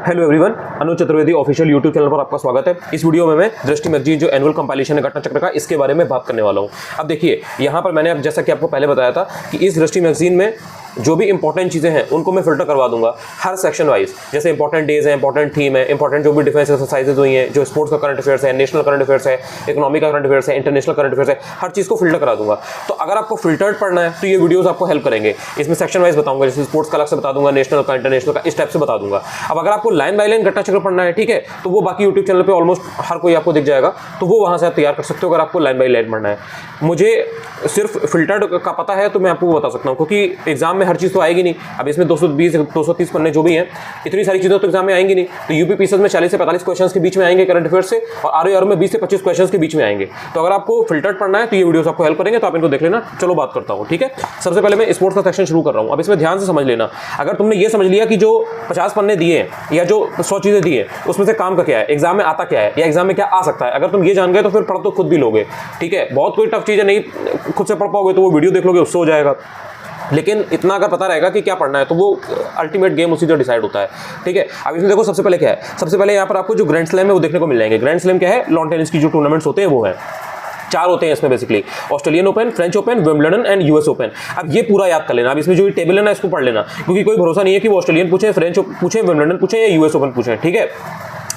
Hello everyone, अनुज Chaturvedi official YouTube channel पर आपका स्वागत है। इस वीडियो में मैं दृष्टि मैगजीन जो एनुअल कंपाइलेशन है घटना चक्र का, इसके बारे में बात करने वाला हूं। अब देखिए, यहाँ पर मैंने अब जैसा कि आपको पहले बताया था कि इस दृष्टि मैगजीन में जो भी इंपॉर्टेंट चीज़ें हैं उनको मैं फिल्टर करवा दूंगा हर सेक्शन वाइज। जैसे इंपॉर्टेंट डेज है, इंपॉर्टेंट थीम है, इंपॉर्टेंट जो भी डिफेंस एक्सरसाइजेज हुई हैं, जो स्पोर्ट्स का करंट अफेयर्स है, नेशनल करंट अफेयर्स है, इकोनॉमिक का करंट अफेयर्स है, इंटरनेशनल करंट अफेयर्स है, हर चीज़ को फिल्टर करा दूंगा। तो अगर आपको फिल्टर्ड पढ़ना है तो ये वीडियोस आपको हेल्प करेंगे। इसमें सेक्शन वाइज बताऊंगा, जैसे स्पोर्ट्स का अलग से बता दूंगा, नेशनल का, इंटरनेशनल का, इस टाइप से बता दूंगा। अब अगर आपको लाइन बाय लाइन घटना चक्र पढ़ना है, ठीक है, तो वो बाकी यूट्यूब चैनल पर ऑलमोस्ट हर कोई आपको दिख जाएगा, तो वो वहाँ से आप तैयार कर सकते हो। अगर आपको लाइन बाय लाइन पढ़ना है, मुझे सिर्फ फिल्टर्ड का पता है तो मैं आपको बता सकता हूँ, क्योंकि एग्जाम में हर चीज़ तो आएगी नहीं। अब इसमें 220 230 पन्ने जो भी हैं, इतनी सारी चीज़ें तो एग्जाम में आएंगी नहीं। तो यूपी पीसीएस में 40 से 45 क्वेश्चंस के बीच में आएंगे करंट अफेयर्स से, और आरओ में 20 से 25 क्वेश्चंस के बीच में आएंगे। तो अगर आपको फिल्टर्ड पढ़ना है तो ये वीडियोस आपको हेल्प करेंगे, तो आप इनको देख लेना। चलो बात करता हूँ, ठीक है। सबसे पहले मैं स्पोर्ट्स का सेक्शन शुरू कर रहा हूँ। अब इसमें ध्यान से समझ लेना। अगर तुमने ये समझ लिया कि जो 50 पन्ने दिए या जो 100 चीज़ें दी है उसमें से काम का क्या है, एग्जाम में आता क्या है, या एग्जाम में क्या आ सकता है, अगर तुम ये जान गए तो फिर पढ़ तो खुद भी लोगे, ठीक है। बहुत कोई टफ चीज़ें नहीं खुद से पढ़ पाओगे तो वो वीडियो देख लोगे, उससे हो जाएगा। लेकिन इतना अगर पता रहेगा कि क्या पढ़ना है तो वो अल्टीमेट गेम उसी तरह डिसाइड होता है, ठीक है। अब इसमें देखो, सबसे पहले क्या है, सबसे पहले यहाँ पर आपको जो ग्रैंड स्लैम है वो देखने को मिल जाएंगे। ग्रैंड स्लैम क्या है, लॉन टेनिस की जो टूर्नामेंट्स होते हैं वो है 4 होते हैं इसमें basically, Australian open, French open, Wimbledon and US open. अब ये पूरा याद कर लेना। अब इसमें जो टेबल है ना, इसको पढ़ लेना, क्योंकि कोई भरोसा नहीं है कि वो ऑस्ट्रेलियन पूछे, फ्रेंच पूछे, विंबलडन पूछे या यूएस ओपन पूछे, ठीक है।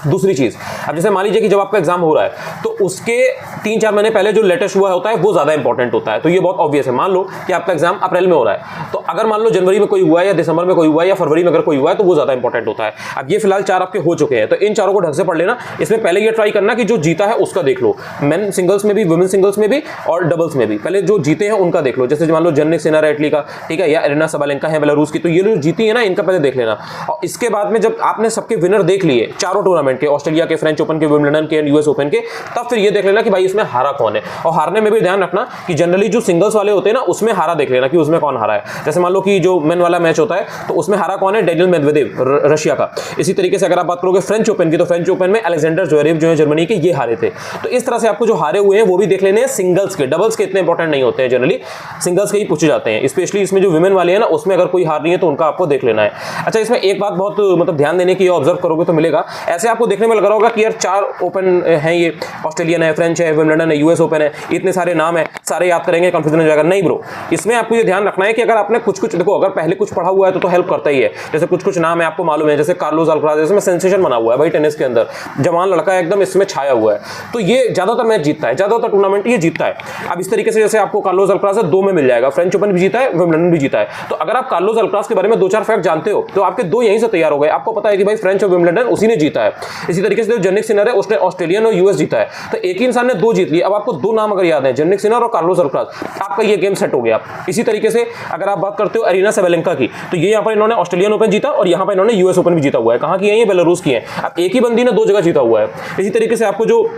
दूसरी चीज, अब जैसे मान लीजिए कि जब आपका एग्जाम हो रहा है तो उसके 3-4 महीने पहले जो लेटेस्ट हुआ होता है वो ज्यादा इंपॉर्टेंट होता है। तो ये बहुत ऑब्वियस है। मान लो कि आपका एग्जाम अप्रैल में हो रहा है, तो अगर मान लो जनवरी में कोई हुआ है या दिसंबर में कोई हुआ है या फरवरी में अगर कोई हुआ है तो वो ज्यादा इंपॉर्टेंट होता है। अब ये फिलहाल 4 आपके हो चुके हैं, तो इन चारों को ढंग से पढ़ लेना। इसमें पहले ये ट्राई करना कि जो जीता है उसका देख लो, मेन सिंगल्स में भी, वुमेन सिंगल्स में भी और डबल्स में भी। पहले जो जीते हैं उनका देख लो। जैसे मान लो जन्निक सिन्नर है इटली का, ठीक है, या एरिना सबालेंका है बेलारूस की, तो ये जो जीती है ना, इनका पहले देख लेना। और इसके बाद में जब आपने सबके विनर देख लिए चारों टूर्नामेंट के, ऑस्ट्रेलिया के, फ्रेंच ओपन के, विंबलडन के, यूएस ओपन के, तब फिर ये देख लेना कि भाई इसमें हारा कौन है। और हारने में भी ध्यान रखना कि जनरली जो सिंगल्स वाले होते हैं ना, उसमें हारा देख लेना कि उसमें कौन हारा है। जैसे मान लो कि जो मेन वाला मैच होता है तो उसमें हारा कौन है, डेनियल मेदवेदेव रशिया का। इसी तरीके से अगर आप बात करोगे फ्रेंच ओपन की, तो फ्रेंच ओपन में अलेक्जेंडर ज्वेरेव जो है जर्मनी के, ये हारे थे। तो इस तरह से आपको जो हारे हुए हैं वो भी देख लेने हैं। सिंगल्स के, डबल्स के इतने इंपॉर्टेंट नहीं होते हैं, जनरली सिंगल्स के ही पूछे जाते हैं। स्पेशली इसमें जो विमेन वाले हैं ना, उसमें अगर कोई हार रही है तो उनका आपको देख लेना है। अच्छा, इसमें एक बात बहुत मतलब ध्यान देने की, ऑब्जर्व करोगे तो मिलेगा, ऐसे आपको देखने में लग रहा होगा कि यार 4 ओपन हैं, ये ऑस्ट्रेलियन है, फ्रेंच है, विंबलडन है, यूएस ओपन है, इतने सारे नाम है, सारे याद करेंगे कंफ्यूजन हो जाएगा। नहीं ब्रो, इसमें आपको ये ध्यान रखना है कि अगर आपने कुछ देखो, अगर पहले कुछ पढ़ा हुआ है तो हेल्प करता ही है। जैसे कुछ नाम है आपको मालूम है, जैसे कार्लोस अल्काराज, इसमें सेंसेशन बना हुआ है भाई टेनिस के अंदर, जवान लड़का है एकदम, इसमें छाया हुआ है, तो ये ज्यादातर मैच जीतता है, ज्यादातर टूर्नामेंट ये जीतता है। अब इस तरीके से जैसे आपको कार्लोस अल्काराज 2 में मिल जाएगा, फ्रेंच ओपन भी जीता है, विंबलडन भी जीता है। तो अगर आप कार्लोस अल्काराज के बारे में 2-4 फैक्ट जानते हो तो आपके 2 यहीं से तैयार हो गए। आपको पता है कि भाई फ्रेंच और विंबलडन उसी ने जीता है। इसी तरीके से जो जन्निक सिन्नर है उसने ऑस्ट्रेलियन और यूएस जीता है। तो एक ही इंसान ने 2 जीत लिए। अब आपको 2 नाम अगर याद है, जन्निक सिन्नर और कार्लोस अल्काराज, आपका ये गेम सेट हो गया। इसी तरीके से अगर आप बात करते हो एरिना सबालेंका की, तो ये यहाँ पर इन्होंने ऑस्ट्रेलियन ओपन जीता और यहाँ पर इन्होंने यूएस ओपन भी जीता हुआ है। कहाँ की है ये, बेलारूस की है। अब एक ही बंदी ने 2 जगह जीता हुआ है। इसी तरीके से आपको जो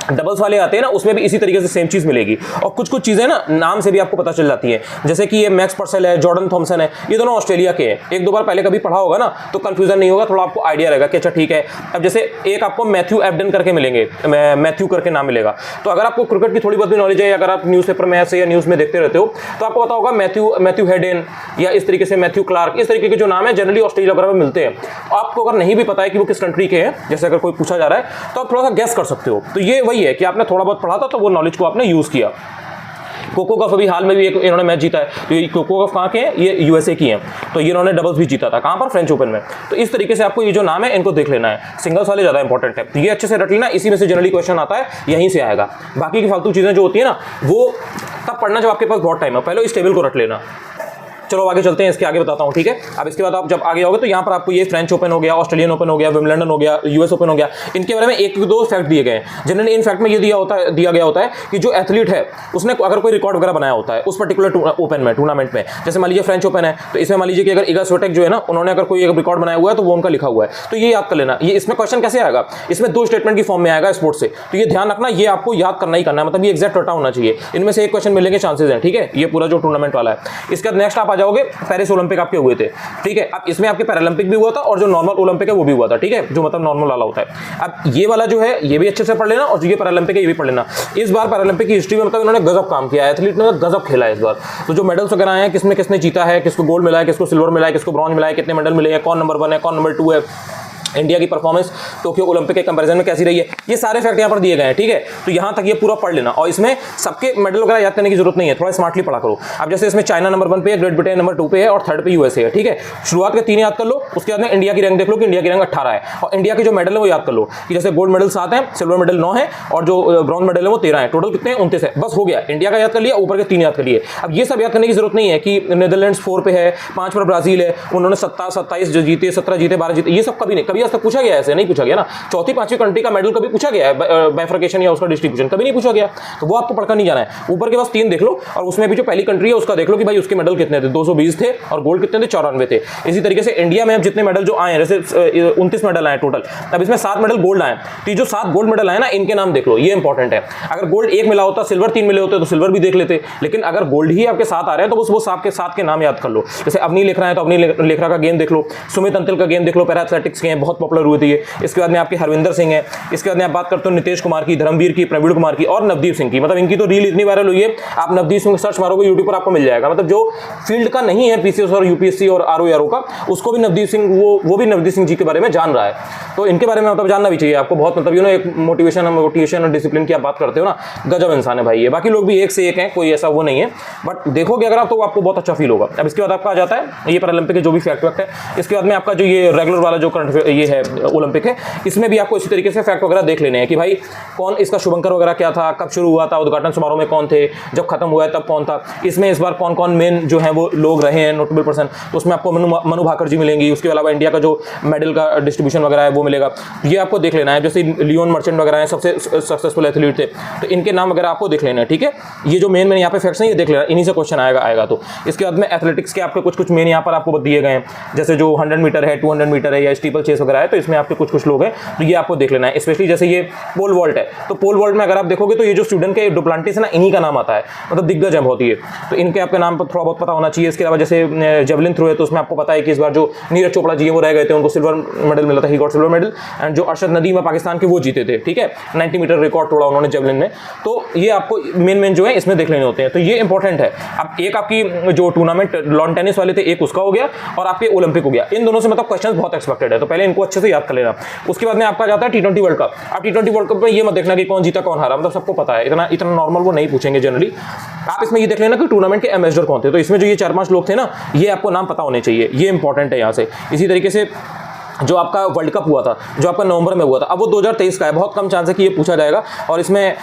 डबल्स वाले आते हैं ना, उसमें भी इसी तरीके से सेम चीज मिलेगी। और कुछ चीजें ना नाम से भी आपको पता चल जाती है, जैसे कि ये मैक्स पर्सेल है, जॉर्डन थॉमसन है, ये दोनों ऑस्ट्रेलिया के हैं। 1-2 बार पहले कभी पढ़ा होगा ना तो कंफ्यूजन नहीं होगा, थोड़ा आपको आइडिया रहेगा कि अच्छा ठीक है। अब जैसे एक आपको मैथ्यू एबडन करके मिलेंगे, मैथ्यू करके नाम मिलेगा। तो अगर आपको क्रिकेट की थोड़ी बहुत भी नॉलेज है, अगर आप न्यूज़पेपर में ऐसे या न्यूज़ में देखते रहते हो तो आपको पता होगा मैथ्यू हेडेन या इस तरीके से मैथ्यू क्लार्क, इस तरीके के जो नाम है जनरली ऑस्ट्रेलिया वगैरह में मिलते हैं। आपको अगर नहीं भी पता है कि वो किस कंट्री के हैं, जैसे अगर कोई पूछा जा रहा है तो आप थोड़ा सा गेस कर सकते हो। तो ये वही है कि आपने थोड़ा पढ़ा था तो वो नॉलेज को आपने यूज किया। कोको गफ अभी हाल में भी एक इन्होंने मैच जीता है, तो ये कोको गफ कहाँ के हैं, ये यूएसए की हैं। तो ये इन्होंने डबल्स भी जीता था, कहाँ पर, फ्रेंच ओपन में। तो इस तरीके से आपको ये जो नाम है इनको देख लेना है। सिंगल्स वाले ज्यादा इंपॉर्टेंट है, तो ये अच्छे से रट लेना। इसी में से जनरली क्वेश्चन आता है, यहीं से आएगा। बाकी की फालतू चीजें जो होती है ना, वो तब पढ़ना जब आपके पास बहुत टाइम है। पहले इस टेबल को रट लेना। चलो आगे चलते हैं, इसके आगे बताता हूँ, ठीक है। अब इसके बाद आप जब आगे आओगे तो यहाँ पर आपको ये फ्रेंच ओपन हो गया, ऑस्ट्रेलियन ओपन हो गया, विंबलडन हो गया, यूएस ओपन हो गया, इनके बारे में 1-2 फैक्ट दिए गए हैं। जनरली इन फैक्ट में ये दिया गया होता है कि जो एथलीट है उसने अगर कोई रिकॉर्ड वगैरह बनाया होता है उस पर्टिकुलर ओपन में, टूर्नामेंट में, जैसे मान लीजिए फ्रेंच ओपन है तो इसमें मान लीजिए कि अगर इगा स्विएटेक जो है ना, उन्होंने अगर कोई एक रिकॉर्ड बनाया हुआ है तो वो उनका लिखा हुआ है, तो ये याद कर लेना। ये इसमें क्वेश्चन कैसे आएगा, इसमें 2 स्टेटमेंट की फॉर्म में आएगा स्पोर्ट्स से, तो ये ध्यान रखना, ये आपको याद करना ही करना है, मतलब ये एग्जैक्ट रटा होना चाहिए। इनमें से एक क्वेश्चन मिलने के चांसेस हैं, ठीक है, ये पूरा जो टूर्नामेंट वाला है। इसके बाद नेक्स्ट आप आ जाओगे, पेरिस ओलंपिक आपके हुए थे, ठीक है। अब इसमें आपके पैरालंपिक भी हुआ था और जो नॉर्मल ओलंपिक है वो भी हुआ था, ठीक है, जो मतलब नॉर्मल वाला होता है। अब ये वाला जो है ये भी अच्छे से पढ़ लेना और जो ये पैरालंपिक है ये भी पढ़ लेना। इस बार पैरालंपिक की हिस्ट्री में मतलब इन्होंने गजब काम किया है, एथलीट ने गजब खेला है इस बार। तो जो मेडल्स वगैरह आए हैं, किसने जीता है, किसको गोल्ड मिला है, किसको सिल्वर मिला है, किसको ब्रॉन्ज मिला है, कितने मेडल मिले हैं, कौन नंबर 1 है, कौन नंबर 2 है, इंडिया की परफॉर्मेंस टोक्यो ओलंपिक के कंपैरिजन में कैसी रही है, ये सारे फैक्ट यहाँ पर दिए गए हैं, ठीक है। तो यहाँ तक ये पूरा पढ़ लेना, और इसमें सबके मेडल वगैरह याद करने की जरूरत नहीं है, थोड़ा स्मार्टली पढ़ा करो। अब जैसे इसमें चाइना नंबर 1 पे है, ग्रेट ब्रिटेन नंबर 2 पे है और 3rd पे यूएसए है, ठीक है। शुरुआत के 3 याद कर लो, उसके बाद में इंडिया की रैंक देख लो कि इंडिया की रैंक 18 है, और इंडिया के जो मेडल है वो याद कर लो कि जैसे गोल्ड मेडल 7 है, सिल्वर मेडल 9 है, और जो ब्रॉन्ज मेडल है वो 13 है, टोटल कितने हैं 29 है। बस हो गया, इंडिया का याद कर लिया, ऊपर के 3 याद कर लिए। अब ये सब याद करने की जरूरत नहीं है कि नीदरलैंड्स 4 पे है, 5 पर ब्राजील है, उन्होंने 27 जो जीते, 17 जीते, 12 जीते, ये सब कभी नहीं, कभी आज तक पूछा गया, ऐसे नहीं पूछा गया ना। चौथी 5वीं कंट्री का मेडल कभी पूछा गया है, बाइफर्केशन या उसका डिस्ट्रीब्यूशन कभी नहीं पूछा गया, तो वो आपको पढ़कर नहीं जाना है। ऊपर के बस 3 देख लो, और उसमें भी जो पहली कंट्री है उसका देख लो कि भाई उसके मेडल कितने थे, 220 थे, और गोल्ड कितने थे, 94 थे। इसी तरीके से इंडिया में अब जितने मेडल जो आए हैं, जैसे 29 मेडल आए टोटल, अब इसमें 7 मेडल गोल्ड आए, तो जो 7 गोल्ड मेडल आए ना, इनके नाम देख लो, ये इंपॉर्टेंट है। अगर गोल्ड 1 मिला होता, सिल्वर 3 मिले होते तो सिल्वर भी देख लेते, लेकिन अगर गोल्ड ही आपके साथ आ रहे हैं तो बस वो 7 के नाम याद कर लो। जैसे अवनी लेखरा है तो अवनी लेखरा का गेम देख लो, सुमित अंतिल का गेम देख लो, पैरा एथलेटिक्स के हैं, बहुत पॉपुलर हुए थे ये। इसके बाद में आपके हरविंदर सिंह है, इसके बाद में आप बात करते हो नितेश कुमार की, धर्मवीर की, प्रवीण कुमार की और नवदीप सिंह की। मतलब इनकी तो रील इतनी वायरल हुई है, आप नवदीप सिंह सर्च मारोगे यूट्यूब पर आपको मिल जाएगा। मतलब जो फील्ड का नहीं है पीसीएस और यूपीएससी और आरओ का, उसको भी नवदीप सिंह वो भी नवदीप सिंह जी के बारे में जान रहा है, तो इनके बारे में मतलब जानना भी चाहिए आपको बहुत। मतलब एक मोटिवेशन और डिसिप्लिन की आप बात करते हो ना, गजब इंसान है भाई ये। बाकी लोग भी एक से एक हैं, कोई ऐसा वो नहीं है, बट देखोगे अगर आप तो आपको बहुत अच्छा फील होगा। अब इसके बाद आपका आ जाता है ये पैरालंपिक के जो भी फैक्ट है। इसके बाद में आपका जो ये रेगुलर वाला जो करंट ये है ओलंपिक है, इसमें भी आपको इसी तरीके से फैक्ट वगैरह देख लेने हैं कि भाई कौन इसका शुभंकर वगैरह क्या था, कब शुरू हुआ था, उद्घाटन समारोह में कौन थे, जब खत्म हुआ है तब कौन था, इसमें इस बार कौन कौन मेन जो है वो लोग रहे हैं नोटेबल पर्सन, तो उसमें आपको मनु भाकर जी मिलेंगी। उसके अलावा इंडिया का जो मेडल का डिस्ट्रीब्यूशन वगैरह है वो मिलेगा, ये आपको देख लेना है। जैसे लियोन मर्चेंट वगैरह हैं, सबसे सक्सेसफुल एथलीट थे, तो इनके नाम वगैरह आपको देख लेना है, ठीक है। ये जो मेन यहाँ पे फैक्ट्स हैं ये देख लेना, इन्हीं से क्वेश्चन आएगा। तो इसके बाद में एथलेटिक्स के आपके कुछ मेन यहाँ पर आपको दिए गए हैं, जैसे जो 100 मीटर है, 200 मीटर है या स्टीपल चेस वगैरह है, तो इसमें आपके कुछ लोग हैं, तो ये आपको देख लेना है। स्पेशली जैसे ये पोल वॉल्ट है, तो पोल वॉल्ट में अगर आप देखोगे तो ये जो स्टूडेंट के डुप्लांटिस है ना, इन्हीं का नाम आता है, मतलब दिग्गज है बहुत ये, तो इनके आपके नाम पर थोड़ा बहुत पता होना चाहिए। इसके अलावा जैसे जेवलिन थ्रो है, तो उसमें आपको पता है कि इस बार जो नीरज चोपड़ा जी है वो रह गए थे, उनको सिल्वर मेडल मिला था, he got silver medal. And जो अरशद नदीम है पाकिस्तान के, वो जीते थे, ठीक है, 90 मीटर रिकॉर्ड तोड़ा उन्होंने जेवलिन में। तो ये आपको मेन जो है इसमें देख लेने होते हैं, तो ये इंपॉर्टेंट है। अब एक आपकी जो टूर्नामेंट लॉन टेनिस वाले थे, एक उसका हो गया और आपके ओलंपिक हो गया, इन दोनों से मतलब क्वेश्चन बहुत एक्सपेक्टेड है, तो पहले इनको अच्छे से याद कर लेना। उसके बाद में आपका जाता है T20 वर्ल्ड कप। अब T20 वर्ल्ड कप में ये मत देखना कि कौन जीता कौन हारा, मतलब सबको पता है, इतना नॉर्मल वो नहीं पूछेंगे जनरली। आप इसमें ये देख लेना कि टूर्नामेंट के एम्बेसडर कौन थे, तो इसमें जो ये 4-5 लोग थे ना, ये आपको नाम पता होने चाहिए, ये इंपॉर्टेंट है यहाँ से। इसी तरीके से जो आपका वर्ल्ड कप हुआ था, जो आपका नवंबर में हुआ था, अब वो 2023 का है, बहुत कम चांस है कि ये पूछा जाएगा, और इसमें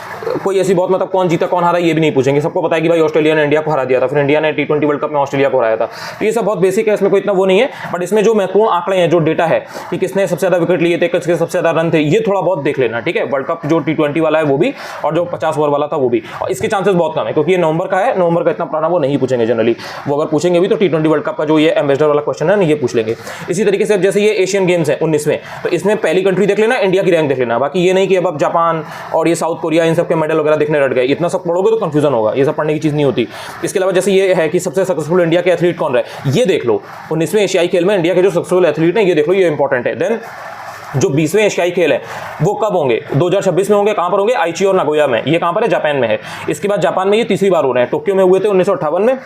कोई ऐसी बहुत मतलब कौन जीता कौन हारा ये भी नहीं पूछेंगे। सबको पता है कि भाई ऑस्ट्रेलिया ने इंडिया को हरा दिया था, फिर इंडिया ने T20 वर्ल्ड कप में ऑस्ट्रेलिया को हराया था, तो ये सब बहुत बेसिक है, इसमें कोई इतना वो नहीं है। बट इसमें जो महत्वपूर्ण आंकड़े हैं, जो डेटा है कि किसने सबसे ज़्यादा विकेट लिए थे, किसके सबसे ज़्यादा रन थे, ये थोड़ा बहुत देख लेना, ठीक है। वर्ल्ड कप जो T20 वाला है वो भी, और जो 50 ओवर वाला था वो भी, और इसके चांसेस बहुत कम है क्योंकि ये नवंबर का है, नवंबर का इतना पुराना वो नहीं पूछेंगे जनरली। वो अगर पूछेंगे भी तो T20 वर्ल्ड कप का जो ये एम्बेसडर वाला क्वेश्चन है ना, ये पूछ लेंगे। इसी तरीके से जैसे ये एशियन गेम्स है 19वें, तो इसमें पहली कंट्री देख लेना, इंडिया की रैंक देख लेना। बाकी ये नहीं कि अब जापान और ये साउथ कोरिया इन सब के मेडल वगैरह देखने रट गए, इतना सब पढ़ोगे तो कंफ्यूजन होगा, ये सब पढ़ने की चीज़ नहीं होती। इसके अलावा जैसे ये है कि सबसे सक्सेसफुल इंडिया के एथलीट कौन रहे, ये देख लो। 19वें एशियाई खेल में इंडिया के जो सक्सेसफुल एथलीट हैं ये देख लो, ये इंपॉर्टेंट है। देन जो 20वें एशियाई खेल है वो कब होंगे, 2026 में होंगे। कहाँ पर होंगे, आइची और नागोया में। ये कहाँ पर है, जापान में है। इसके बाद जापान में ये तीसरी बार हो रहे हैं। टोक्यो में हुए थे 1958 में,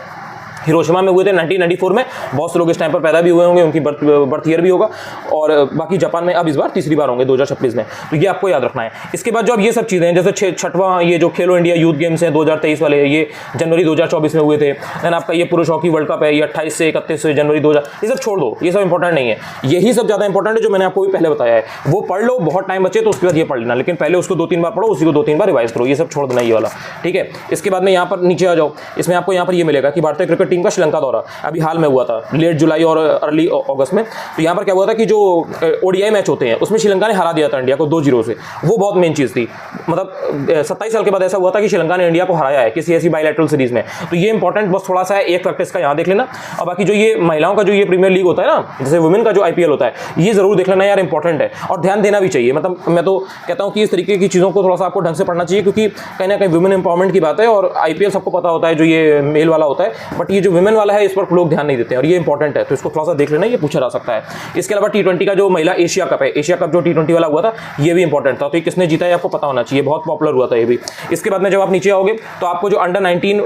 हिरोशिमा में हुए थे 1994 में, बहुत से लोग इस टाइम पर पैदा भी हुए होंगे, उनकी बर्थ ईयर भी होगा। और बाकी जापान में अब इस बार तीसरी बार होंगे 2026 में, तो ये आपको याद रखना है। इसके बाद जो अब ये सब चीज़ें हैं, जैसे छठवां ये जो खेलो इंडिया यूथ गेम्स हैं 2023 वाले, ये जनवरी 2024 में हुए थे। देन आपका ये पुरुष हॉकी वर्ल्ड कप है, ये 28 से 31 जनवरी 2000, ये सब छोड़ दो, ये सब इंपॉर्टेंट नहीं है। यही सब ज़्यादा इंपॉर्टेंट है जो मैंने आपको भी पहले बताया है, वो पढ़ लो। बहुत टाइम बचे तो उसके बाद ये पढ़ लेना, लेकिन पहले उसको 2-3 बार पढ़ो, उसी को 2-3 बार रिवाइज करो, ये सब छोड़ देना ये वाला, ठीक है। इसके बाद में यहाँ पर नीचे आ जाओ, इसमें आपको यहाँ पर ये मिलेगा कि भारतीय क्रिकेट टीम का श्रीलंका दौरा अभी हाल में हुआ था, लेट जुलाई और अर्ली अगस्त में। तो यहाँ पर क्या हुआ था कि जो ओडीआई मैच होते हैं उसमें श्रीलंका ने हरा दिया था इंडिया को 2-0 से, वो बहुत मेन चीज़ थी। मतलब 27 साल के बाद ऐसा हुआ था कि श्रीलंका ने इंडिया को हराया है किसी ऐसी बायलैटरल सीरीज में, तो ये इंपॉर्टेंट बस थोड़ा सा है, एक प्रैक्टिस का यहाँ देख लेना। और बाकी जो ये महिलाओं का जो ये प्रीमियर लीग होता है ना, जैसे वुमेन का जो IPL होता है, ये जरूर देख लेना यार, इंपॉर्टेंट है और ध्यान देना भी चाहिए। मतलब मैं तो कहता हूँ कि इस तरीके की चीज़ों को थोड़ा सा आपको ढंग से पढ़ना चाहिए, क्योंकि कहीं ना कहीं वुमेन एम्पावरमेंट की बात है और IPL सबको पता होता है जो ये मेल वाला होता है, बट ये जो विमेन वाला है इस पर लोग ध्यान नहीं देते हैं और ये इंपॉर्टेंट है, तो इसको थोड़ा सा देख लेना, ये पूछा जा सकता है। इसके अलावा T20 का जो महिला एशिया कप है, एशिया कप जो T20 वाला हुआ था ये भी इंपॉर्टेंट था, तो ये किसने जीता है आपको पता होना चाहिए, बहुत पॉपुलर हुआ था ये भी। इसके बाद में जब आप नीचे आओगे तो आपको जो अंडर 19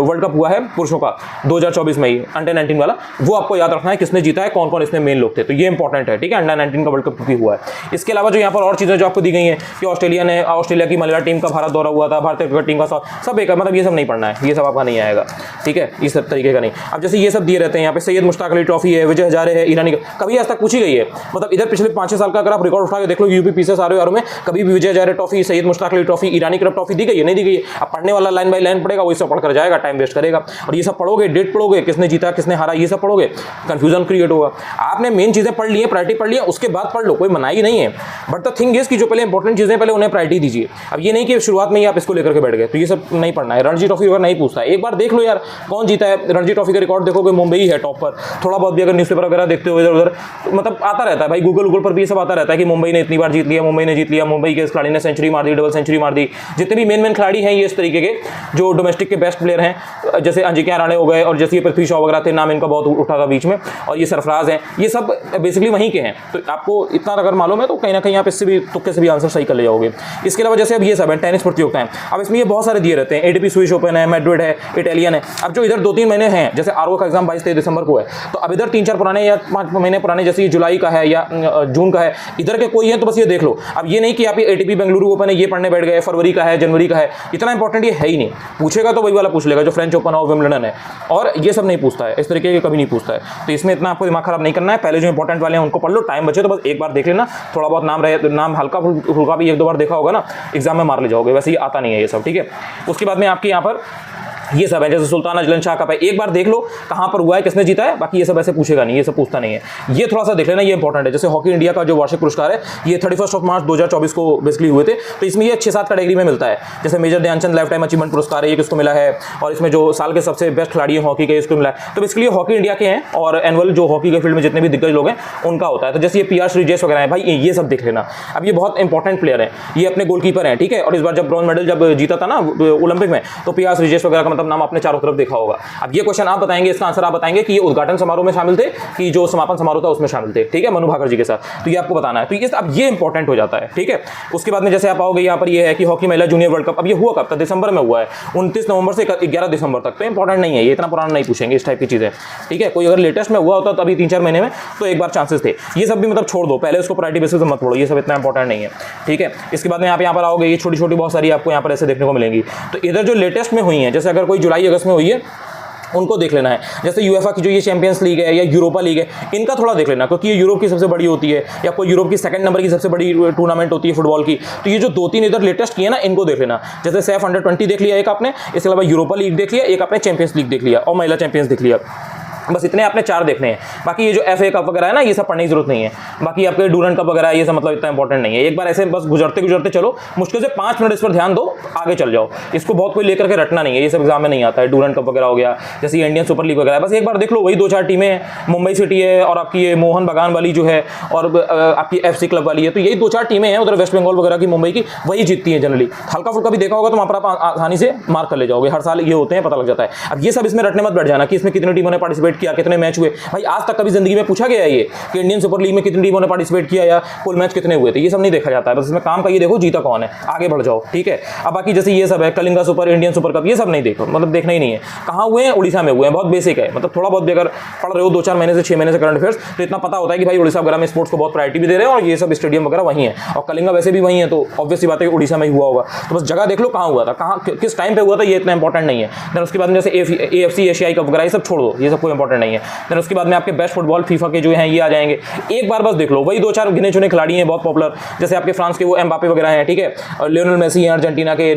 वर्ल्ड कप हुआ है पुरुषों का 2024 में ही अंडर 19 वाला, वो आपको याद रखना है किसने जीता है, कौन कौन इसमें मेन लोग थे, तो ये इंपॉर्टेंट है, ठीक है, अंडर 19 का वर्ल्ड कप भी हुआ है। इसके अलावा जो यहाँ पर और चीजें जो आपको दी गई हैं कि ऑस्ट्रेलिया की महिला टीम का भारत दौरा हुआ था, भारतीय क्रिकेट टीम का सब एक, मतलब ये सब नहीं पढ़ना है, ये सब आपका नहीं आएगा, ठीक है, इस तरीके का नहीं। अब जैसे ये सब दिए रहते हैं यहाँ पे, सैयद मुश्ताक अली ट्रॉफी है, विजय हजारे है, ईरानी, कभी आज तक पूछी गई है, मतलब इधर पिछले 5-6 साल का अगर आप रिकॉर्ड उठा के देख लो यूपी पीसीएस आरओ में, कभी भी विजय हजारे ट्रॉफी, सैयद मुश्ताक अली ट्रॉफी, ईरानी क्लब ट्रॉफी दी गई है, नहीं दी गई है। अब पढ़ने वाला लाइन बाय लाइन पढ़ेगा, वही सब पढ़कर जाएगा, टाइम वेस्ट करेगा, और ये सब पढ़ोगे, डेट पढ़ोगे, किसने जीता किसने हारा, ये सब पढ़ोगे, कंफ्यूजन क्रिएट होगा। आपने मेन चीजें पढ़ ली है, प्रायोरिटी पढ़ लिया, उसके बाद पढ़ लो, कोई मनाही नहीं है, बट द थिंग इज कि जो पहले इंपॉर्टेंट चीजें पहले उन्हें प्रायोरिटी दीजिए। अब ये नहीं कि शुरुआत में ही आप इसको लेकर के बैठ गए, तो ये सब नहीं पढ़ना है। रणजी ट्रॉफी वगैरह नहीं पूछता है, एक बार देख लो यार कौन जीता है। रणजी ट्रॉफी का रिकॉर्ड देखोगे मुंबई है टॉप पर, थोड़ा बहुत भी अगर न्यूज़पेपर वगैरह देखते हो इधर उधर, मतलब आता रहता है भाई, गूगल पर भी ये सब आता रहता है कि मुंबई ने इतनी बार जीत लिया, मुंबई ने जीत लिया, मुंबई के इस खिलाड़ी ने सेंचुरी मार दी, डबल सेंचुरी मार दी। जितने भी मेन खिलाड़ी हैं ये इस तरीके के जो डोमेस्टिक के बेस्ट प्लेयर हैं, जैसे अजिंक्य राणे हो गए और जैसे ये पृथ्वी शॉ वगैरह थे, नाम इनका बहुत उठा था बीच में, और ये सरफराज हैं, ये सब बेसिकली वहीं के हैं। तो आपको इतना अगर मालूम है तो कहीं ना कहीं आप इससे भी तुक्के से भी आंसर सही कर ले जाओगे। इसके अलावा जैसे अब ये सब है टेनिस प्रतियोगिताएं, अब इसमें ये बहुत सारे दिए रहते हैं, एटीपी स्विस ओपन है, मैड्रिड है, इटालियन है। अब जो इधर 2-3 महीने हैं, जैसे आरओ का एग्जाम 22-23 दिसंबर को है, तो अब इधर 3-4 पुराने या 5 महीने पुराने, जैसे ये जुलाई का है या जून का है, इधर के कोई है तो बस ये देख लो। अब ये नहीं कि आप ये एटीपी बेंगलुरु ओपन है ये पढ़ने बैठ गए, फरवरी का है, जनवरी का है, इतना इंपॉर्टेंट ये है ही नहीं। पूछेगा तो वही वाला पूछ लेगा जो फ्रेंच ओपन और विंबलडन है, और ये सब नहीं पूछता है, इस तरीके के कभी नहीं पूछता है। तो इसमें इतना आपको दिमाग खराब नहीं करना है, पहले जो इंपॉर्टेंट वाले हैं उनको पढ़ लो, टाइम बचे तो बस एक बार देख लेना, थोड़ा बहुत नाम हल्का फुल्का भी 1-2 बार देखा होगा ना, एग्जाम में मार ले जाओगे, वैसे ये आता नहीं है ये सब, ठीक है। उसके बाद में आपके यहाँ पर ये सब है, जैसे सुल्तान अजलन शाह कप है, एक बार देख लो कहाँ पर हुआ है, किसने जीता है, बाकी ये सब ऐसे पूछेगा नहीं, ये सब पूछता नहीं है, ये थोड़ा सा देख लेना, ये इंपॉर्टेंट है। जैसे हॉकी इंडिया का जो वार्षिक पुरस्कार है ये 31 मार्च 2024 को बेसिकली हुए थे, तो इसमें ये 6-7 कैटेगरी में मिलता है। जैसे major Dhyan Chand lifetime achievement पुरस्कार है, ये किसको मिला है, और इसमें जो साल के सबसे बेस्ट खिलाड़ी है हॉकी के इसको मिला है। तो बेसिकली हॉकी इंडिया के हैं, और एनुअल जो हॉकी के फील्ड में जितने भी दिग्गज लोग हैं उनका होता है। तो जैसे ये PR श्रीजेश वगैरह है भाई, ये सब देख लेना। अब ये बहुत इंपॉर्टेंट प्लेयर है, ये अपने गोलकीपर हैं, ठीक है, और इस बार जब ब्रॉन्ज मेडल जब जीता था ना ओलंपिक में, तो PR श्रीजेश वगैरह का मतलब नाम आपने चारों तरफ देखा होगा। अब ये क्वेश्चन आप बताएंगे, इसका आंसर आप बताएंगे कि ये उद्घाटन समारोह में शामिल थे कि जो समापन समारोह था उसमें शामिल थे, ठीक है, मनु भाकर जी के साथ, तो ये आपको बताना है। तो ये अब ये इंपॉर्टेंट हो जाता है, ठीक है। उसके बाद में जैसे आप आओगे यहाँ पर ये है कि हॉकी महिला जूनियर वर्ल्ड कप, अब ये हुआ कब था, दिसंबर में हुआ है, 29 नवंबर से 11 दिसंबर तक, तो इंपॉर्टेंट नहीं है, ये इतना पुराना नहीं पूछेंगे इस टाइप की चीजें, ठीक है। कोई अगर लेटेस्ट में हुआ होता तो अभी 3-4 महीने में तो एक बार चांसेस थे, ये सब भी मतलब छोड़ दो, पहले उसको प्रायोरिटी बेसिस पे मत पढ़ो, ये सब इतना इंपॉर्टेंट नहीं है, ठीक है। इसके बाद में आप यहाँ पर आओगे, ये छोटी छोटी बहुत सारी आपको यहाँ पर ऐसे देखने को मिलेंगी। तो इधर जो लेटेस्ट में हुई है, जैसे अगर कोई जुलाई अगस्त में हुई है उनको देख लेना है। जैसे यूएफए की जो ये चैंपियंस लीग है या यूरोपा लीग है, इनका थोड़ा देख लेना, क्योंकि ये यूरोप की सबसे बड़ी होती है, या कोई यूरोप की 2nd नंबर की सबसे बड़ी टूर्नामेंट होती है फुटबॉल की। तो ये जो 2-3 इधर लेटेस्ट किए ना, इनको देख लेना। जैसे सैफ अंडर 20 देख लिया एक आपने, इसके अलावा यूरोपा लीग देख लिया, एक आपने चैंपियंस लीग देख लिया, और महिला चैंपियंस देख लिया, बस इतने आपने 4 देखने हैं। बाकी ये जो FA कप वगैरह है ना, ये सब पढ़ने की जरूरत नहीं है। बाकी आपके डूरन कप वगैरह ये सब मतलब इतना इंपॉर्टेंट नहीं है, एक बार ऐसे बस गुजरते गुजरते चलो, मुश्किल से 5 मिनट इस पर ध्यान दो, आगे चल जाओ। इसको बहुत कोई लेकर के रटना नहीं है, ये सब एग्जाम में नहीं आता है। डूरन कप वगैरह हो गया, जैसे ये इंडियन सुपर लीग वगैरह, बस एक बार देख लो, वही 2-4 टीमें हैं, मुंबई सिटी है और आपकी ये मोहन बागान वाली जो है, और आपकी FC क्लब वाली है, तो यही 2-4 टीमें हैं उधर वेस्ट बंगाल वगैरह की, मुंबई की, वही जीतती है जनरली। हल्का फुल्का भी देखा होगा तो वहाँ पर आप आसानी से मार्क कर ले जाओगे, हर साल ये होते हैं, पता लग जाता है। अब ये सब इसमें रटने मत बैठ जाना कि इसमें कितनी टीमों ने पार्टिसिपेट किया, कितने मैच हुए। भाई आज तक कभी जिंदगी में पूछा गया है ये कि इंडियन सुपर लीग में कितनी टीमों ने पार्टिसिपेट किया या कुल मैच कितने हुए थे, ये सब नहीं देखा जाता है। बस इसमें काम का ये देखो जीता कौन है, आगे बढ़ जाओ, ठीक है। अब बाकी जैसे ये सब है Kalinga super, Indian super cup, ये सब नहीं देखो, मतलब देखना ही नहीं है। कहाँ हुए हैं, उड़ीसा में हुए हैं, बहुत बेसिक है, मतलब थोड़ा बहुत भी अगर पढ़ रहे हो 2-4 महीने से 6 महीने से करंट अफेयर्स, तो इतना पता होता है कि भाई उड़ीसा वगैरह में स्पोर्ट्स को बहुत प्रायोरिटी भी दे रहे हैं, और ये सब स्टेडियम वगैरह वहीं है, और कलिंगा वैसे भी वहीं है, तो ऑब्वियसली बात है कि उड़ीसा में ही हुआ होगा। तो बस जगह देख लो कहाँ हुआ था, कहाँ किस टाइम पे हुआ था, ये इतना इंपॉर्टेंट नहीं है। देन उसके बाद में जैसे AFC एशियाई कप वगैरह ये सब छोड़ दो, ये सब कोई इंपॉर्टेंट नहीं है। देन उसके बाद में आपके बेस्ट फुटबॉल फीफा के जो हैं ये आ जाएंगे, एक बार बस देख लो, वही 2-4 गिने चुने खिलाड़ी हैं बहुत पॉपुलर, जैसे आपके फ्रांस के वो एम्बापे वगैरह हैं, ठीक है, और लियोनेल मेसी हैं, अर्जेंटीना के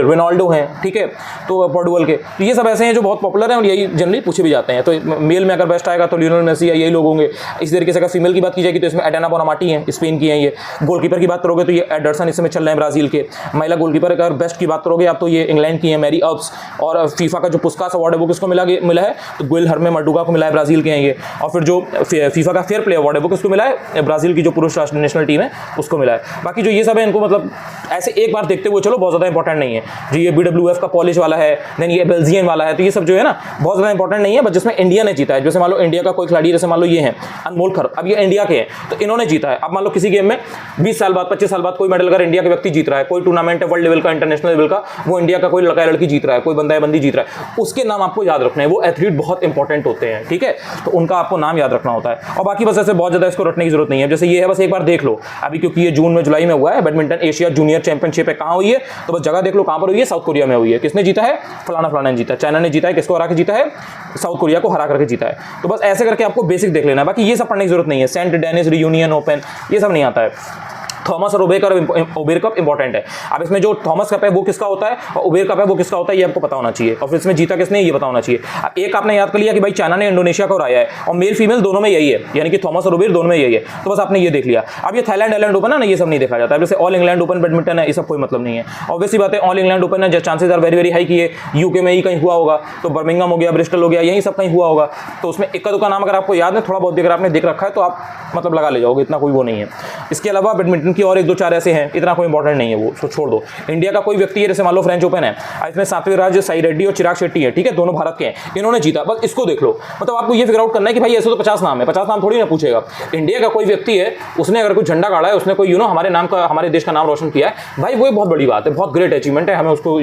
रोनाल्डो हैं, ठीक है, तो पोर्टुगल के, तो ये सब ऐसे हैं जो बहुत पॉपुलर हैं और यही जनरली पूछे भी जाते हैं। तो मेल में अगर बेस्ट आएगा तो लियोनेल मेसी या यही लोग होंगे। इसी तरीके से अगर फीमेल की बात की जाएगी तो इसमें एडेना बोनामाटी हैं, स्पेन की हैं ये। गोलकीपर की बात करोगे तो ये एडरसन इस समय चल रहे हैं ब्राजील के। महिला गोलकीपर अगर बेस्ट की बात करोगे आप तो ये इंग्लैंड की हैं, मैरी अब्स। और फीफा का जो पुस्कास अवार्ड है वो किसको मिला है, तो गुइल हर्मे मडुगा को मिला है, ब्राजील के हैं ये। और फिर जो फीफा का फेयर प्ले अवार्ड है वो किसको मिला है, ब्राजील की जो पुरुष राष्ट्रीय नेशनल टीम है उसको मिला है। बाकी जो ये सब है इनको मतलब ऐसे एक बार देखते हुए चलो, बहुत ज़्यादा इंपॉर्टेंट नहीं है। जो ये BWF का पॉलिश वाला है, देन ये बेल्जियन वाला है, तो ये सब जो है ना बहुत ज़्यादा इंपॉर्टेंट नहीं है, बट जिसमें इंडिया ने जीता है। जैसे मान लो इंडिया का कोई खिलाड़ी, जैसे मान लो ये है अनमोल खर, अब ये इंडिया के हैं तो इन्होंने जीता है। अब मान लो किसी गेम में 20 साल बाद 25 साल बाद कोई मेडल अगर इंडिया के व्यक्ति जीत रहा है, कोई टूर्नामेंट है वर्ल्ड लेवल का, इंटरनेशनल लेवल का, वो इंडिया का कोई लड़का लड़की जीत रहा है, कोई बंदा है बंदी जीत रहा है, उसके नाम आपको याद रखने हैं। वो एथलीट बहुत इंपॉर्टेंट होते हैं, ठीक है, तो उनका आपको नाम याद रखना होता है। और बाकी बस ऐसे बहुत ज़्यादा इसको रटने की जरूरत नहीं है। जैसे ये है बस एक बार देख लो अभी, क्योंकि ये जून में जुलाई में हुआ है, बैडमिंटन एशिया जूनियर चैंपियनशिप है, कहाँ हुई है तो बस जगह देख लो कहाँ पर हुई है, साउथ कोरिया में हुई है। किसने जीता है, फलाना फलाना ने जीता है, चाइना ने जीता है, किसको हरा के जीता है, साउथ कोरिया को हरा करके जीता है। तो बस ऐसे करके आपको बेसिक देख लेना है, बाकी ये सब पढ़ने की जरूरत नहीं है। सेंट डेनिस रियूनियन ओपन ये सब नहीं आता है। थॉमस और उबेर कप इंपॉर्टेंट है। अब इसमें जो थॉमस कप है वो किसका होता है और उबेर कप है वो किसका होता है, ये आपको पता होना चाहिए। और फिर इसमें जीता किसने ये पता होना चाहिए। अब एक आपने याद कर लिया कि भाई चाइना ने इंडोनेशिया को हराया है, और मेल फीमेल दोनों में यही है, यानी कि थॉमस और उबेर दोनों में यही है, तो बस आपने ये देख लिया। अब ये थाईलैंड आइलैंड ओपन है ना, ये सब नहीं देखा जाता है। जैसे ऑल इंग्लैंड ओपन बैडमिंटन है, ये सब कोई मतलब नहीं है। ऑब्वियसली बात है, ऑल इंग्लैंड ओपन है, chances are very very high कि ये यूके में ही कहीं हुआ होगा, तो बर्मिंघम हो गया, ब्रिस्टल हो गया, यही सब कहीं हुआ होगा। तो उसमें इक्का दुक्का नाम अगर आपको याद है, थोड़ा बहुत अगर आपने देख रखा है तो आप मतलब लगा ले जाओगे, इतना कोई वो नहीं है। इसके अलावा बैडमिंटन की और एक दो चार ऐसे हैं, इतना कोई इंपॉर्टेंट नहीं है, वो तो छोड़ दो। इंडिया का कोई व्यक्ति है, जैसे मान लो फ्रेंच ओपन है, इसमें सात्विक साई रेड्डी और चिराग शेट्टी है, ठीक है, दोनों भारत के हैं, इन्होंने जीता, बस इसको देख लो। मतलब आपको ये फिगर आउट करना है कि भाई ऐसे तो 50 नाम है, 50 नाम थोड़ी ना पूछेगा। इंडिया का कोई व्यक्ति है, उसने अगर कोई झंडा गाड़ा है, उसने कोई हमारे नाम का, हमारे देश का नाम रोशन किया है, भाई वो बहुत बड़ी बात है, बहुत ग्रेट अचीवमेंट है, हमें उसको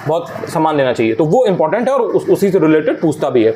बहुत सम्मान देना चाहिए। तो वो इंपॉर्टेंट है और उसी से रिलेटेड पूछता भी है।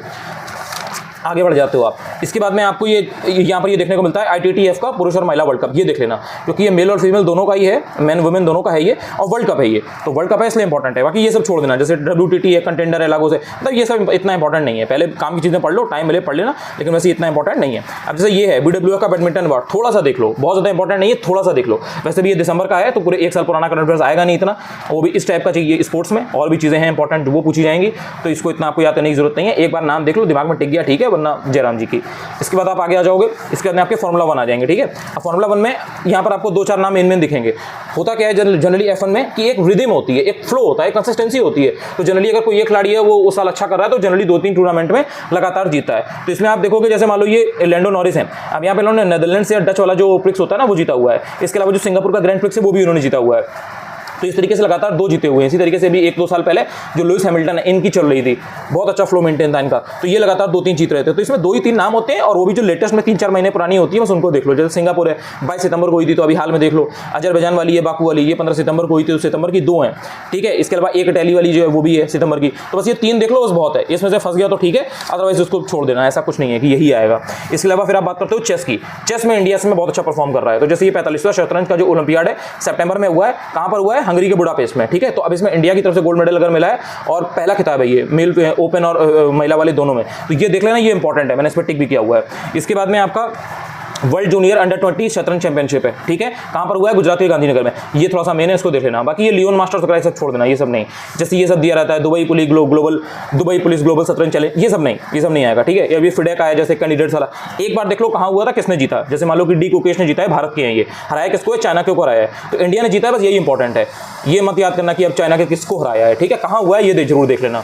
आगे बढ़ जाते हो आप। इसके बाद में आपको ये यहाँ पर ये देखने को मिलता है ITTF का पुरुष और महिला वर्ल्ड कप, ये देख लेना, क्योंकि ये मेल और फीमेल दोनों का ही है, मैन वुमेन दोनों का है ये, और वर्ल्ड कप है ये, तो वर्ल्ड कप है इसलिए इंपॉर्टेंट है। बाकी ये सब छोड़ देना, जैसे WTT है, कंटेंडर है लागू से, मतलब ये सब इतना इंपॉर्टेंट नहीं है। पहले काम की चीज़ें पढ़ लो, टाइम मिले पढ़ लेना, लेकिन वैसे इतना इंपॉर्टेंट नहीं है। अब जैसे ये है BWF का बैडमिंटन अवार्ड, थोड़ा सा देख लो, बहुत ज़्यादा इंपॉर्टेंट नहीं है, थोड़ा सा देख लो। वैसे भी ये दिसंबर का है, तो पूरे 1 साल पुराना करंट अफेयर्स आएगा नहीं इतना, वो भी इस टाइप का चाहिए। स्पोर्ट्स में और भी चीज़ें हैं इंपॉर्टेंट, वो पूछी जाएंगी, तो इसको इतना आपको याद करने की जरूरत नहीं है। एक बार नाम देख लो, दिमाग में टिक गया ठीक है, वरना जयराम जी की। इसके बाद आप आगे आ जाओगे, इसके बाद में आपके फार्मूला 1 आ जाएंगे, ठीक है। अब फार्मूला 1 में यहाँ पर आपको 2-4 नाम मेन दिखेंगे। होता क्या है जनरली F1 में कि एक रिदम होती है, एक फ्लो होता है, कंसिस्टेंसी होती है। तो जनरली अगर कोई एक खिलाड़ी है वो उस साल अच्छा कर रहा है तो जनरली 2-3 टूर्नामेंट में लगातार जीता है। तो इसमें आप देखोगे, जैसे मान लो ये लैंडो नॉरिस है, अब यहाँ पे इन्होंने नेदरलैंड से डच वाला जो प्रिक्स होता है ना वो जीता हुआ है। इसके अलावा जो सिंगापुर का ग्रैंड प्रिक्स है वो भी उन्होंने जीता हुआ है। तो इस तरीके से लगातार 2 जीते हुए हैं। इसी तरीके से भी 1-2 साल पहले जो लुइस हैमिल्टन है, इनकी चल रही थी, बहुत अच्छा फ्लो मेंटेन था इनका, तो ये लगातार 2-3 जीत रहे थे। तो इसमें 2 ही 3 नाम होते हैं, और वो भी जो लेटेस्ट में 3-4 महीने पुरानी होती है, बस उनको देख लो। जैसे सिंगापुर है 22 सितंबर को हुई थी, तो अभी हाल में देख लो। अजरबैजान वाली है, बाकू वाली, ये 15 सितंबर को हुई थी, तो सितंबर की 2 हैं, ठीक है। इसके अलावा एक इटली वाली जो है वो भी है सितंबर की। तो बस ये 3 देख लो, बस बहुत है। इसमें से फंस गया तो ठीक है, अदरवाइज उसको छोड़ देना, ऐसा कुछ नहीं है कि यही आएगा। इसके अलावा फिर आप बात करते हो चेस की। चेस में इंडिया में बहुत अच्छा परफॉर्म कर रहा है। तो जैसे ये 45वां शतरंज का जो ओलंपियाड है सितंबर में हुआ है, कहाँ पर हुआ है, हंगरी के बुडापेस्ट में, ठीक है। तो अब इसमें इंडिया की तरफ से गोल्ड मेडल अगर मिला है, और पहला खिताब है ये मेल ओपन और महिला वाले दोनों में, तो ये देख लेना, ये इंपॉर्टेंट है, मैंने इस पर टिक भी किया हुआ है। इसके बाद में आपका वर्ल्ड जूनियर अंडर 20 शतरंज चैंपियनशिप है, ठीक है, कहाँ पर हुआ है, गुजरात के गांधीनगर में। ये थोड़ा सा मेन है, इसको देख लेना। बाकी ये लियोन मास्टर्स वगैरह सब छोड़ देना, ये सब नहीं। जैसे ये सब दिया रहता है दुबई पुलिस ग्लोबल शतरंज चैलेंज, ये सब नहीं आएगा, ठीक है। अभी फिडे का है जैसे कैंडिडेट्स वाला, एक बार देख लो कहाँ हुआ था, किसने जीता। जैसे मान लो कि डी कुकेश ने जीता है, भारत के हैं ये, हराया किसको है, चाइना को हराया है, तो इंडिया ने जीता है, बस यही इंपॉर्टेंट है। ये मत याद करना कि अब चाइना के किसको हराया है, ठीक है, कहाँ हुआ है ये जरूर देख लेना।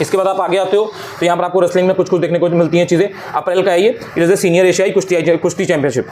इसके बाद आप आगे आते हो तो यहाँ पर आपको रेसलिंग में कुछ देखने को मिलती हैं चीज़ें। अप्रैल का है ये, जैसे सीनियर एशियाई कुश्ती चैंपियनशिप,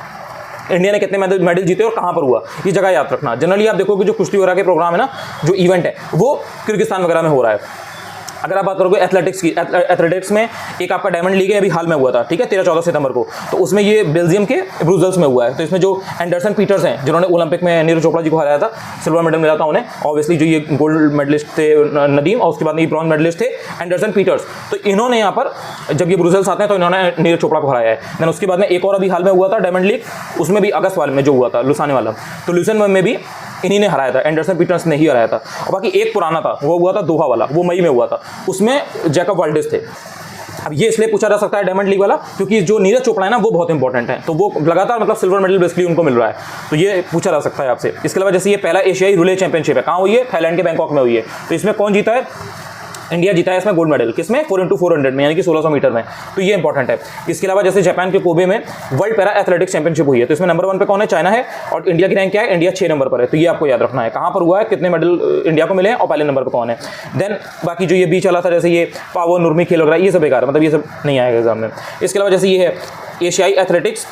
इंडिया ने कितने मेडल जीते और कहाँ पर हुआ, ये जगह याद रखना। जनरली आप देखोगे जो कुश्ती वगैरह के प्रोग्राम है ना, जो इवेंट है वो किर्गिस्तान वगैरह में हो रहा है। अगर आप बात करोगे एथलेटिक्स की, एथलेटिक्स में एक आपका डायमंड लीग है, अभी हाल में हुआ था, ठीक है, 13-14 सितंबर को, तो उसमें ये बेल्जियम के ब्रुसेल्स में हुआ है। तो इसमें जो एंडरसन पीटर्स हैं, जिन्होंने ओलंपिक में नीरज चोपड़ा जी को हराया था, सिल्वर मेडल मिला था उन्हें, ऑब्वियसली जो ये गोल्ड मेडलिस्ट थे नदीम, और उसके बाद ये ब्रॉन्ज मेडलिस्ट थे एंडरसन पीटर्स। तो इन्होंने यहाँ पर जब ये ब्रुसेल्स आते हैं तो इन्होंने नीरज चोपड़ा को हराया है। देन उसके बाद में एक और अभी हाल में हुआ था डायमंड लीग, उसमें भी अगस्त वाले में जो हुआ था लुसाने वाला, तो लुसन में भी इन्हीं ने हराया था, एंडरसन पीटर्स ने ही हराया था। और बाकी एक पुराना था, वो हुआ था दोहा वाला, वो मई में हुआ था, उसमें जैकब वाल्डेस थे। अब ये इसलिए पूछा जा सकता है डायमंड लीग वाला, क्योंकि जो नीरज चोपड़ा है ना वो बहुत इंपॉर्टेंट है, तो वो लगातार मतलब सिल्वर मेडल बेसिकली उनको मिल रहा है, तो ये पूछा जा सकता है आपसे। इसके अलावा जैसे ये पहला एशियाई रिले चैंपियनशिप है, कहाँ हुई है, थाईलैंड के बैंकॉक में हुई है। तो इसमें कौन जीता है, इंडिया जीता है इसमें गोल्ड मेडल, किसमें 4x400 में, यानी कि 1600 मीटर में, तो ये इंपॉर्टेंट है। इसके अलावा जैसे जापान के कोबे में वर्ल्ड पैरा एथलेटिक्स चैंपियनशिप हुई है, तो इसमें नंबर 1 पे कौन है, चाइना है, और इंडिया की रैंक क्या है, इंडिया 6 नंबर पर है, तो ये आपको याद रखना है कहाँ पर हुआ है, कितने मेडल इंडिया को मिले हैं और पहले नंबर पर कौन है। देन बाकी जो ये बीच वाला था, जैसे ये पावर नुर्मी खेल वगैरह, ये सब बेकार है, मतलब ये सब नहीं आएगा एग्जाम में। इसके अलावा जैसे ये है एशियाई एथलेटिक्स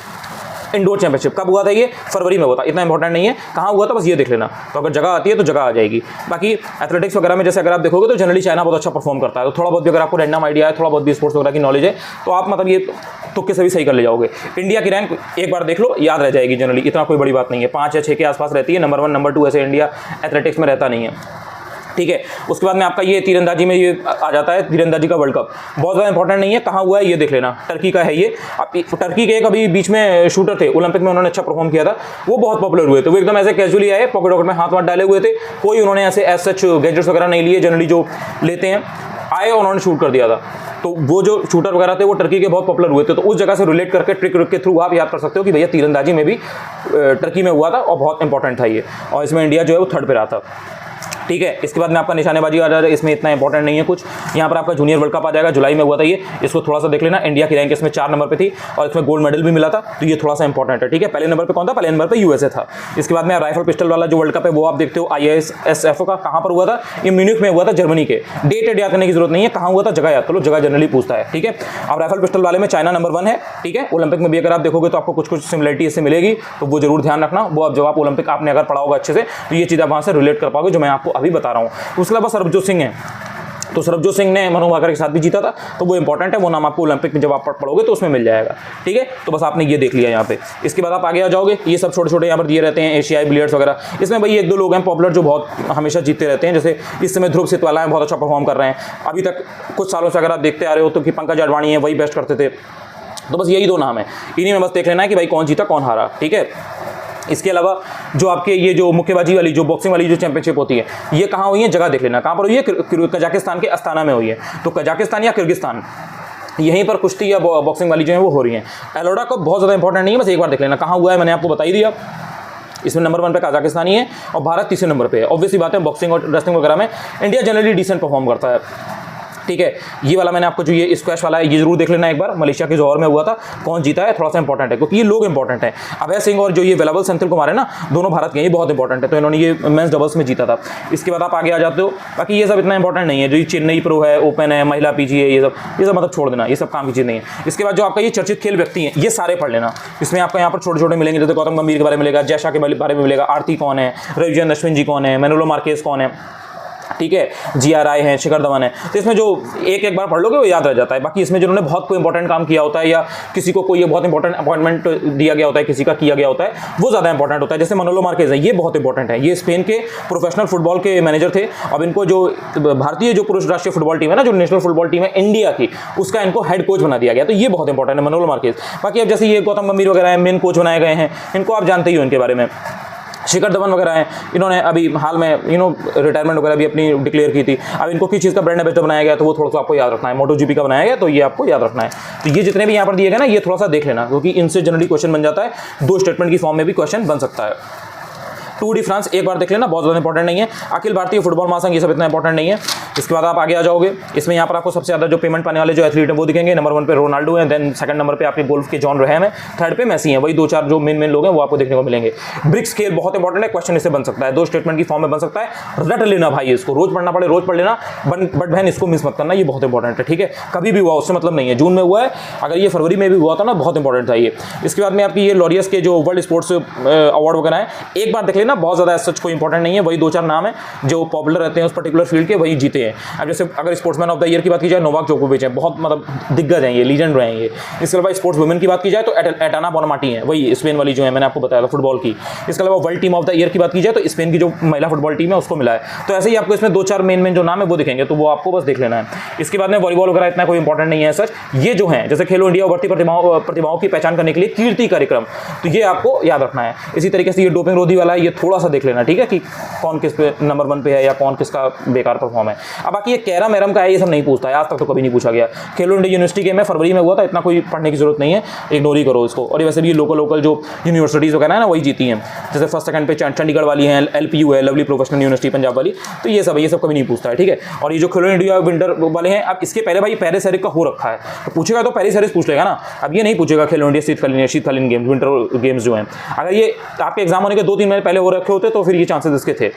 इंडोर चैंपियनशिप, कब हुआ था ये, फरवरी में हुआ था, इतना इंपॉर्टेंट नहीं है कहाँ हुआ था, बस ये देख लेना, तो अगर जगह आती है तो जगह आ जाएगी। बाकी एथलेटिक्स वगैरह में जैसे अगर आप देखोगे तो जनरली चाइना बहुत अच्छा परफॉर्म करता है, तो थोड़ा बहुत भी अगर आपको रैंडम आइडिया है, थोड़ा बहुत भी स्पोर्ट्स वगैरह की नॉलेज है, तो आप मतलब ये तुक्के से भी सही कर ले जाओगे। इंडिया की रैंक एक बार देख लो, याद रह जाएगी जनरली, इतना कोई बड़ी बात नहीं है, 5 या 6 के आसपास रहती है, नंबर 1 नंबर 2 ऐसे इंडिया एथलेटिक्स में रहता नहीं है, ठीक है। उसके बाद में आपका ये तीरंदाजी में ये आ जाता है, तीरंदाजी का वर्ल्ड कप, बहुत ज़्यादा इंपॉर्टेंट नहीं है कहाँ हुआ है ये देख लेना, टर्की का है ये। अब टर्की के एक अभी बीच में शूटर थे, ओलंपिक में उन्होंने अच्छा परफॉर्म किया था, वो बहुत पॉपुलर हुए थे, वो एकदम ऐसे कैजुअली आए, पॉकेट वॉकेट में हाथ वाथ डाले हुए थे, कोई उन्होंने ऐसे एज सच गैजेट्स वगैरह नहीं लिए, जनरली जो लेते हैं, आए और उन्होंने शूट कर दिया था। तो वो जो शूटर वगैरह थे वो टर्की के बहुत पॉपुलर हुए थे, तो उस जगह से रिलेट करके ट्रिक के थ्रू आप याद कर सकते हो कि भैया तीरंदाजी में भी टर्की में हुआ था और बहुत इंपॉर्टेंट था ये, और इसमें इंडिया जो है वो 3rd पे रहा था, ठीक है। इसके बाद में आपका निशानेबाजी आ जाएगा, इसमें इतना इंपॉर्टेंट नहीं है कुछ। यहाँ पर आपका जूनियर वर्ल्ड कप आ जाएगा, जुलाई में हुआ था ये, इसको थोड़ा सा देख लेना। इंडिया की रैंक इसमें 4 नंबर पे थी और इसमें गोल्ड मेडल भी मिला था, तो ये थोड़ा सा इंपॉर्टेंट है, ठीक है। पहले नंबर पे कौन था, पहले नंबर पे यूएसए था। इसके बाद में राइफल पिस्टल वाला जो वर्ल्ड कप है वो आप देखते हो IASSF का, कहाँ पर हुआ था, ये म्यूनिख में हुआ था, जर्मनी के। डेट याद करने की जरूरत नहीं है, कहाँ हुआ था, जगह याद करो, जगह जनरली पूछता है, ठीक है। अब राइफल पिस्टल वाले में चाइना नंबर 1 है, ठीक है। ओलंपिक में भी अगर आप देखोगे तो आपको कुछ सिमिलरिटी इससे मिलेगी, तो वो जरूर ध्यान रखना, वो अब जब आप ओलंपिक आपने अगर पढ़ा होगा अच्छे से, तो ये चीज़ आप वहाँ से रिलेट कर पाओगे जो मैं आपको अभी बता रहा हूँ। उसके अलावा सरबजोत सिंह है, तो सरबजोत सिंह ने मनु भाकर के साथ भी जीता था, तो वो इंपॉर्टेंट है, वो नाम आपको ओलंपिक में जब आप पढ़ोगे तो उसमें मिल जाएगा, ठीक है। तो बस आपने ये देख लिया यहाँ पे। इसके बाद आप आगे आ जाओगे, ये सब छोटे छोटे यहाँ पर दिए रहते हैं, एशियाई बिलियर्ड्स वगैरह, इसमें भाई 1-2 लोग हैं पॉपुलर जो बहुत हमेशा जीतते रहते हैं, जैसे इस समय ध्रुव सितवाला है, बहुत अच्छा परफॉर्म कर रहे हैं अभी तक, कुछ सालों से अगर आप देखते आ रहे हो तो कि पंकज अडवाणी है, वही बेस्ट करते थे, तो बस यही 2 नाम है, इन्हीं में बस देख लेना है कि भाई कौन जीता कौन हारा, ठीक है। इसके अलावा जो आपके ये जो मुक्केबाजी वाली जो बॉक्सिंग वाली जो चैंपियनशिप होती है, ये कहाँ हुई है, जगह देख लेना, कहाँ पर हुई है, कजाकिस्तान के अस्ताना में हुई है, तो कजाकिस्तान या किर्गिस्तान, यहीं पर कुश्ती या बॉक्सिंग वाली जो है वो हो रही है। एलोडा कप बहुत ज़्यादा इंपॉर्टेंट नहीं है, बस एक बार देख लेना कहाँ हुआ है, मैंने आपको बता ही दिया। इसमें नंबर 1 पे कजाकिस्तानी है और भारत 3रे नंबर पे है। ऑब्वियसली बात है, बॉक्सिंग और रेसलिंग वगैरह में इंडिया जनरली डिसेंट परफॉर्म करता है, ठीक है। ये वाला मैंने आपको जो ये स्क्वैश वाला है ये जरूर देख लेना एक बार, मलेशिया के जौहर में हुआ था, कौन जीता है, थोड़ा सा इंपॉर्टेंट है क्योंकि ये लोग इंपॉर्टेंट है। अभय सिंह और जो ये वेलाबल सेंथिल कुमार है ना, दोनों भारत के, ये बहुत इंपॉर्टेंट है, तो इन्होंने ये मेंस डबल्स में जीता था। इसके बाद आप आगे आ जाते हो, बाकी ये सब इतना इंपॉर्टेंट नहीं है, जो ये चेन्नई प्रो है, ओपन है, महिला PG है, ये सब मतलब छोड़ देना, ये सब काम की चीज़ नहीं है। इसके बाद जो आपका ये चर्चित खेल व्यक्ति हैं, ये सारे पढ़ लेना, इसमें आपका यहाँ पर छोटे छोटे मिलेंगे, जैसे गौतम गंभीर के बारे में मिलेगा, जयशा के बारे में मिलेगा, आरती कौन है, रविचंद्रन अश्विन जी कौन है, मैनुलो मार्केस कौन है, ठीक है, GRI है, शिखर धवन है, तो इसमें जो एक बार पढ़ लोगे वो याद रह जाता है। बाकी इसमें जिन्होंने बहुत कोई इंपॉर्टेंट काम किया होता है या किसी को कोई बहुत इंपॉर्टेंट अपॉइंटमेंट दिया गया होता है, किसी का किया गया होता है, वो ज़्यादा इंपॉर्टेंट होता है। जैसे मनोलो मार्केज है, ये बहुत इंपॉर्टेंट है, ये स्पेन के प्रोफेशनल फुटबॉल के मैनेजर थे। अब इनको जो भारतीय जो पुरुष राष्ट्रीय फुटबॉल टीम है ना, जो नेशनल फुटबॉल टीम है इंडिया की, उसका इनको हेड कोच बना दिया गया, तो ये बहुत इंपॉर्टेंट है मनोलो मार्केज। बाकी अब जैसे ये गौतम गंभीर वगैरह है, मेन कोच बनाए गए हैं, इनको आप जानते ही हो इनके बारे में। शिखर धवन वगैरह हैं, इन्होंने अभी हाल में रिटायरमेंट वगैरह भी अपनी डिक्लेयर की थी। अब इनको किस चीज़ का ब्रांड एम्बेसडर बनाया गया, तो वो थोड़ा सा आपको याद रखना है। MotoGP का बनाया गया, तो ये आपको याद रखना है। तो ये जितने भी यहाँ पर दिए गए ना, ये थोड़ा सा देख लेना, क्योंकि इनसे जनरली क्वेश्चन बन जाता है, 2 स्टेटमेंट की फॉर्म में भी क्वेश्चन बन सकता है। टूर डी फ्रांस एक बार देख लेना, बहुत ज़्यादा इंपॉर्टेंट नहीं है। अखिल भारतीय फुटबॉल महासंघ, ये सब इतना इंपॉर्टेंट नहीं है। इसके बाद आप आगे आ जाओगे, इसमें यहाँ पर आपको सबसे ज़्यादा जो पेमेंट पाने वाले जो एथलीट हैं वो दिखेंगे। नंबर 1 पे रोनाल्डो है, देन सेकंड नंबर पे आपके गोल्फ के जॉन रहे हैं, 3rd पे मेसी हैं। वही 2-4 जो मेन लोग हैं वो आपको देखने को मिलेंगे। ब्रिक्स खेल बहुत इंपॉर्टेंट है, क्वेश्चन इससे बन सकता है, 2 स्टेटमेंट की फॉर्म में बन सकता है। रट लेना भाई, इसको रोज पढ़ना पड़े रोज पढ़ लेना, बट बहन इसको मिस मत करना, ये बहुत इंपॉर्टेंट है, ठीक है। कभी भी हुआ उससे मतलब नहीं है, जून में हुआ है, अगर ये फरवरी में भी हुआ था ना, बहुत इंपॉर्टेंट था ये। इसके बाद में आपकी ये लॉरियस के जो वर्ल्ड स्पोर्ट्स अवार्ड वगैरह है, एक बार देख लेना, बहुत ज़्यादा सच कोई इंपॉर्टेंट नहीं है। वही 2-4 नाम है जो पॉपुलर रहते हैं उस पर्टिकुलर फील्ड के, वही जीते हैं। अब जैसे अगर स्पोर्ट्समैन ऑफ द ईयर की बात की जाए, नोवाक जोकोविच है, बहुत मतलब दिग्गज हैं ये, लीजेंड रहे हैं ये। इसके अलावा स्पोर्ट्स वुमेन की बात की जाए तो एटाना बोनामाटी है, वही स्पेन वाली जो है, मैंने आपको बताया था फुटबॉल की। इसके अलावा world team of the year की बात की जाए तो स्पेन की जो महिला फुटबॉल टीम है उसको मिला है। तो ऐसे ही आपको इसमें 2-4 मेन जो नाम है वो दिखेंगे, तो वो आपको बस देख लेना है। इसके बाद में वॉलीबॉल वगैरह इतना कोई इंपॉर्टेंट नहीं है सच। ये जो है जैसे खेलो इंडिया उभरती प्रतिभाओं की पहचान करने के लिए कीर्ति कार्यक्रम, तो ये आपको याद रखना है। इसी तरीके से ये डोपिंग रोधी वाला है, ये थोड़ा सा देख लेना, ठीक है, कि कौन किस पे नंबर 1 पे है या कौन किसका बेकार परफॉर्म है। अब बाकी ये कैरम एरम का है, ये सब नहीं पूछता है, आज तक तो कभी नहीं पूछा गया। खेलो इंडिया यूनिवर्सिटी गेम में फरवरी में हुआ था, इतना कोई पढ़ने की जरूरत नहीं है, इग्नोर ही करो इसको। और ये वैसे भी लोकल जो यूनिवर्सिटीज़ वगैरह है ना, वही जीती हैं, जैसे फर्स्ट सेकंड पे चंडीगढ़ वाली है, LPU है, लवली प्रोफेशनल यूनिवर्सिटी पंजाब वाली, तो ये सब कभी नहीं पूछता है, ठीक है। और ये जो खेलो इंडिया विंटर वाले हैं, अब इसके पहले भाई पेरिस एरिक का हो रखा है, तो पूछेगा तो पेरिस एरिस पूछ लेगा ना, अब ये नहीं पूछेगा खेलो इंडिया शीतकालीन गेम्स, विंटर गेम्स जो हैं। अगर ये आपके एग्जाम होने के 2-3 महीने पहले हो रखे होते तो फिर ये चांसेस इसके थे।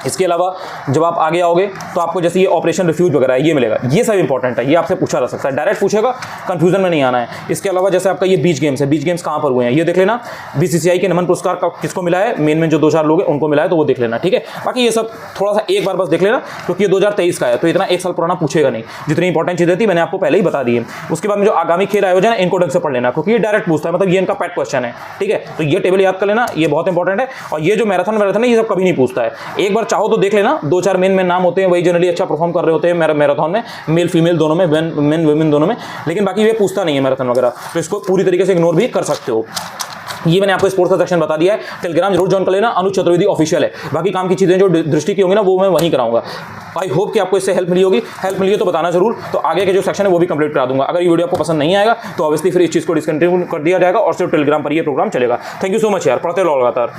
इसके अलावा जब आप आगे आओगे तो आपको जैसे ये ऑपरेशन रिफ्यूज वगैरह है, ये मिलेगा, ये सब इंपॉर्टेंट है, ये आपसे पूछा जा सकता है, डायरेक्ट पूछेगा, कंफ्यूजन में नहीं आना है। इसके अलावा जैसे आपका ये बीच गेम्स है, बीच गेम्स कहाँ पर हुए हैं ये देख लेना, BCCI के नमन पुरस्कार का किसको मिला है, मेन जो 2-4 लोग हैं उनको मिला है, तो वो देख लेना, ठीक है। बाकी ये सब थोड़ा सा एक बार बस देख लेना, क्योंकि ये 2023 का है, तो इतना 1 साल पुराना पूछेगा नहीं। जितनी इंपॉर्टेंट चीज़ें थी मैंने आपको पहले ही बता दी है। उसके बाद में जो आगामी खेल आयोजन है इनको ढंग से पढ़ लेना, क्योंकि ये डायरेक्ट पूछता है, मतलब ये इनका पैट क्वेश्चन है, ठीक है। तो ये टेबल याद कर लेना, ये बहुत इंपॉर्टेंट है। और ये जो मैराथन है ये सब कभी नहीं पूछता है, एक बार चाहो तो देख लेना, 2-4 मेन नाम होते हैं, वही जनरली अच्छा परफॉर्म कर रहे होते हैं मैराथन में, मेल फीमेल दोनों में, मेन वुमेन दोनों में, लेकिन बाकी ये पूछता नहीं है मैराथन वगैरह, तो इसको पूरी तरीके से इग्नोर भी कर सकते हो। ये मैंने आपको स्पोर्ट्स का सेक्शन बता दिया है। टेलीग्राम जरूर ज्वाइन कर लेना, अनुज चतुर्वेदी ऑफिशियल है। बाकी काम की चीज़ें जो दृष्टि की होंगी ना वो मैं वहीं कराऊंगा। आई होप कि आपको इससे हेल्प मिली होगी, हेल्प मिली है तो बताना जरूर, तो आगे के जो सेक्शन है वो भी कंप्लीट करा दूंगा। अगर ये वीडियो आपको पसंद नहीं आएगा तो ऑब्वियसली फिर इस चीज़ को डिसकंटिन्यू कर दिया जाएगा और सिर्फ टेलीग्राम पर ये प्रोग्राम चलेगा। थैंक यू सो मच यार, पढ़ते रहो लगातार।